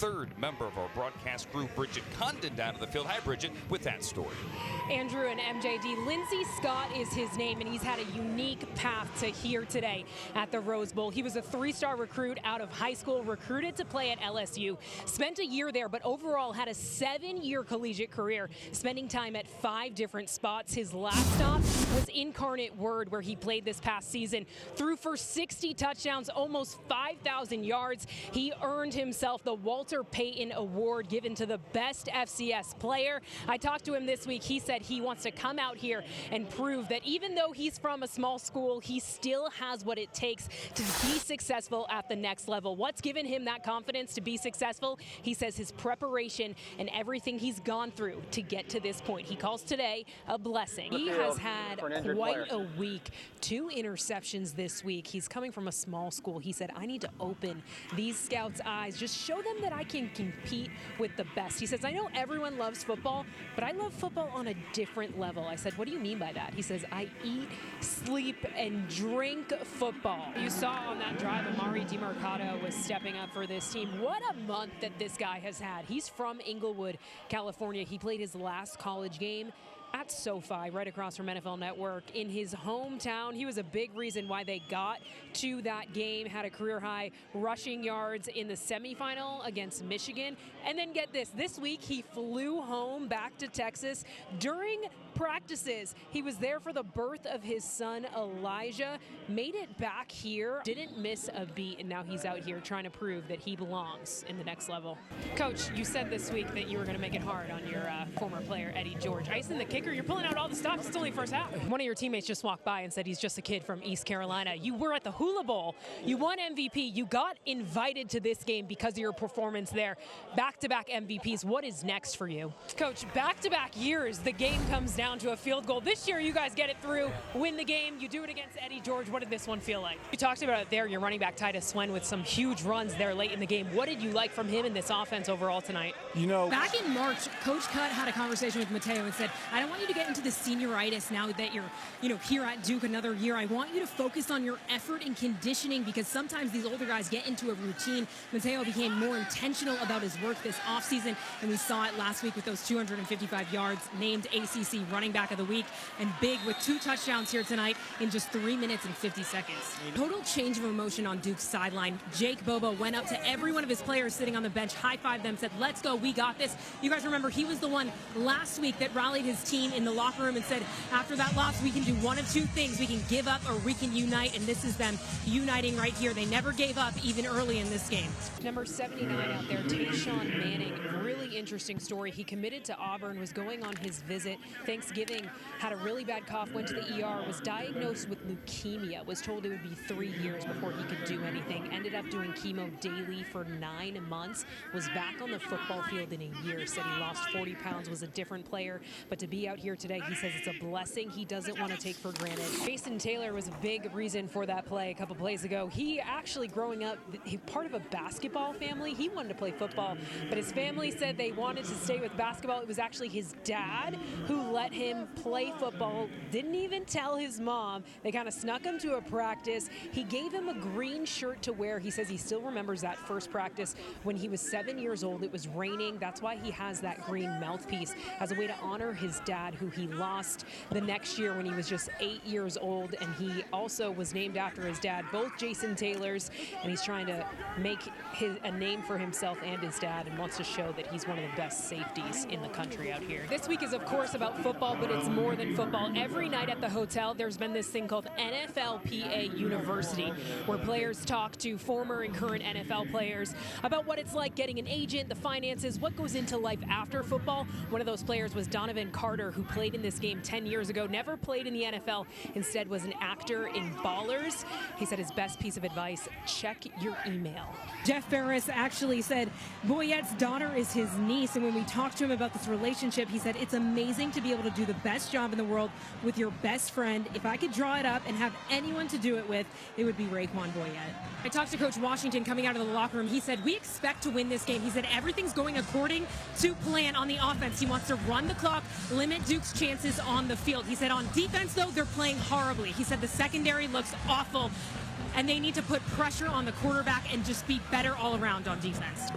third member of our broadcast crew, Bridget Condon, down to the field. Hi, Bridget, with that story. Andrew and MJD, Lindsey Scott is his name, and he's had a unique path to here today at the Rose Bowl. He was a three-star recruit out of high school, recruited to play at LSU, spent a year there, but overall had a 7-year collegiate career, spending time at 5 different spots. His last stop was Incarnate Word, where he played this past season. Threw for 60 touchdowns, almost 5,000 yards. He earned himself the Walter Payton Award, given to the best FCS player. I talked to him this week. He said he wants to come out here and prove that even though he's from a small school, he still has what it takes to be successful at the next level. What's given him that confidence to be successful? He says his preparation and everything he's gone through to get to this point. He calls today a blessing. He has had quite a week. 2 interceptions this week. He's coming from a small school. He said, I need to open these scouts' eyes, just show them that I can compete with the best. He says, I know everyone loves football, but I love football on a different level. I said, what do you mean by that? He says, I eat, sleep, and drink football. You saw on that drive, Amari DiMercato was stepping up for this team. What a month that this guy has had. He's from Inglewood, California. He played his last college game at SoFi, right across from NFL Network, in his hometown. He was a big reason why they got to that game, had a career-high rushing yards in the semifinal against Michigan. And then get this week he flew home back to Texas during practices. He was there for the birth of his son, Elijah, made it back here, didn't miss a beat, and now he's out here trying to prove that he belongs in the next level. Coach, you said this week that you were going to make it hard on your former player, Eddie George. Icing the kicker, you're pulling out all the stops. It's only first half. One of your teammates just walked by and said he's just a kid from East Carolina. You were at the Hula Bowl. You won MVP. You got invited to this game because of your performance there. Back-to-back MVPs. What is next for you? Coach, back-to-back years, the game comes down to a field goal. This year, you guys get it through, win the game. You do it against Eddie George. What did this one feel like? You talked about it there, your running back Titus Swen with some huge runs there late in the game. What did you like from him in this offense overall tonight? You know, back in March, Coach Cutt had a conversation with Mateo and said, I don't want you to get into the senioritis now that you're, here at Duke another year. I want you to focus on your effort and conditioning, because sometimes these older guys get into a routine. Mateo became more intentional about his work this offseason, and we saw it last week with those 255 yards, named ACC running back of the week, and big with 2 touchdowns here tonight in just 3 minutes and 50 seconds. Total change of emotion on Duke's sideline. Jake Bobo went up to every one of his players sitting on the bench, high-fived them, said, let's go, we got this. You guys remember he was the one last week that rallied his team in the locker room and said, after that loss, we can do one of 2 things. We can give up or we can unite, and this is them uniting right here. They never gave up, even early in this game. Number 79 out there, Tayshawn Manning. Really interesting story. He committed to Auburn, was going on his visit. Thanksgiving, had a really bad cough, went to the ER, was diagnosed with leukemia, was told it would be 3 years before he could do anything. Ended up doing chemo daily for 9 months, was back on the football field in a year, said he lost 40 pounds, was a different player. But to be out here today, he says it's a blessing he doesn't want to take for granted. Jason Taylor was a big reason for that play a couple plays ago. He actually, growing up, part of a basketball family. He wanted to play football, but his family said they wanted to stay with basketball. It was actually his dad who let him play football, didn't even tell his mom. They kind of snuck him to a practice. He gave him a green shirt to wear. He says he still remembers that first practice when he was 7 years old. It was raining. That's why he has that green mouthpiece, as a way to honor his dad, who he lost the next year when he was just 8 years old. And he also was named after his dad, both Jason Taylor's, and he's trying to make a name for himself and his dad, and wants to show that he's one of the best safeties in the country out here. This week is, of course, about football, but it's more than football. Every night at the hotel, there's been this thing called NFLPA University, where players talk to former and current NFL players about what it's like getting an agent, the finances, what goes into life after football. One of those players was Donovan Carter, who played in this game 10 years ago, never played in the NFL, instead was an actor in Ballers. He said his best piece of advice, check your email. Jeff Ferris actually said Boyette's daughter is his niece, and when we talked to him about this relationship, he said, it's amazing to be able to do the best job in the world with your best friend. If I could draw it up and have anyone to do it with, it would be Raekwon Boyette. I talked to Coach Washington coming out of the locker room. He said, we expect to win this game. He said everything's going according to plan on the offense. He wants to run the clock, limit Duke's chances on the field. He said on defense, though, they're playing horribly. He said the secondary looks awful, and they need to put pressure on the quarterback and just be better all around on defense.